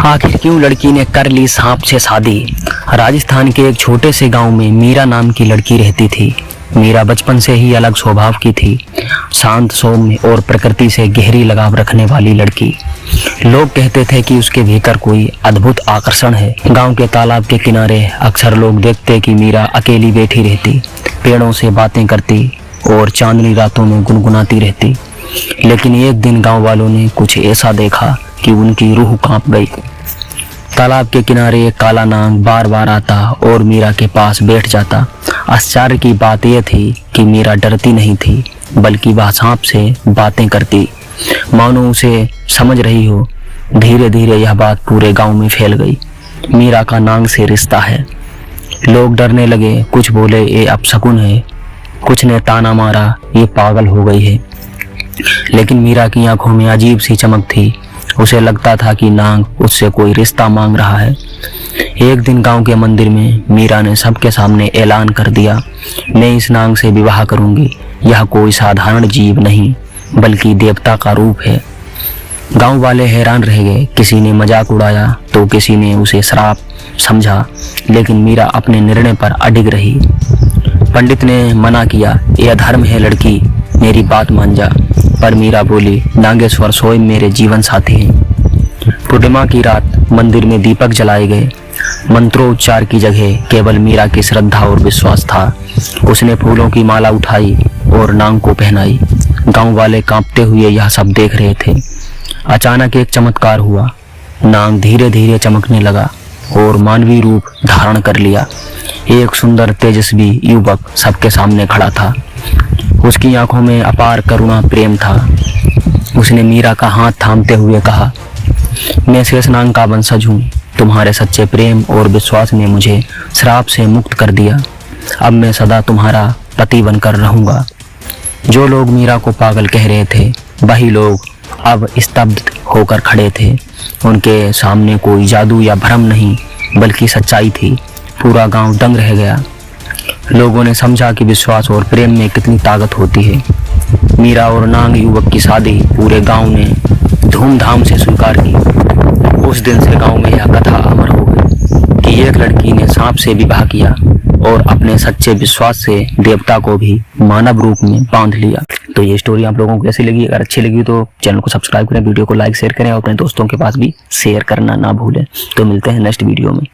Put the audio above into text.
आखिर क्यों लड़की ने कर ली सांप से शादी। राजस्थान के एक छोटे से गांव में मीरा नाम की लड़की रहती थी। मीरा बचपन से ही अलग स्वभाव की थी, शांत, सौम्य और प्रकृति से गहरी लगाव रखने वाली लड़की। लोग कहते थे कि उसके भीतर कोई अद्भुत आकर्षण है। गांव के तालाब के किनारे अक्सर लोग देखते कि मीरा अकेली बैठी रहती, पेड़ों से बातें करती और चांदनी रातों में गुनगुनाती रहती। लेकिन एक दिन गांव वालों ने कुछ ऐसा देखा कि उनकी रूह कांप गई। तालाब के किनारे एक काला नाग बार बार आता और मीरा के पास बैठ जाता। आश्चर्य की बात यह थी कि मीरा डरती नहीं थी, बल्कि वह सांप से बातें करती, मानो उसे समझ रही हो। धीरे धीरे यह बात पूरे गांव में फैल गई। मीरा का नाग से रिश्ता है। लोग डरने लगे, कुछ बोले ये अपशकुन है, कुछ ने ताना मारा ये पागल हो गई है। लेकिन मीरा की आंखों में अजीब सी चमक थी। उसे लगता था कि नाग उससे कोई रिश्ता मांग रहा है। एक दिन गांव के मंदिर में मीरा ने सबके सामने ऐलान कर दिया, मैं इस नाग से विवाह करूंगी। यह कोई साधारण जीव नहीं, बल्कि देवता का रूप है। गांव वाले हैरान रह गए। किसी ने मजाक उड़ाया तो किसी ने उसे श्राप समझा, लेकिन मीरा अपने निर्णय पर अडिग रही। पंडित ने मना किया, यह धर्म है लड़की, मेरी बात मान जा। पर मीरा बोली, नागेश्वर स्वयं मेरे जीवन साथी हैं। पूर्णिमा की रात मंदिर में दीपक जलाए गए। मंत्रोच्चार की जगह केवल मीरा की श्रद्धा और विश्वास था। उसने फूलों की माला उठाई और नाग को पहनाई। गांव वाले कांपते हुए यह सब देख रहे थे। अचानक एक चमत्कार हुआ। नाग धीरे धीरे चमकने लगा और मानवीय रूप धारण कर लिया। एक सुंदर तेजस्वी युवक सबके सामने खड़ा था। उसकी आंखों में अपार करुणा प्रेम था। उसने मीरा का हाथ थामते हुए कहा, मैं शेषनाग का वंशज हूँ। तुम्हारे सच्चे प्रेम और विश्वास ने मुझे श्राप से मुक्त कर दिया। अब मैं सदा तुम्हारा पति बनकर रहूंगा। जो लोग मीरा को पागल कह रहे थे, वही लोग अब स्तब्ध होकर खड़े थे। उनके सामने कोई जादू या भ्रम नहीं, बल्कि सच्चाई थी। पूरा गांव दंग रह गया। लोगों ने समझा कि विश्वास और प्रेम में कितनी ताकत होती है। मीरा और नाग युवक की शादी पूरे गांव ने धूमधाम से स्वीकार की। उस दिन से गांव में यह कथा अमर हो गई कि एक लड़की ने सांप से विवाह किया और अपने सच्चे विश्वास से देवता को भी मानव रूप में बांध लिया। तो ये स्टोरी आप लोगों को कैसी लगी? अगर अच्छी लगी तो चैनल को सब्सक्राइब करें, वीडियो को लाइक शेयर करें और अपने दोस्तों के पास भी शेयर करना ना भूलें। तो मिलते हैं नेक्स्ट वीडियो में।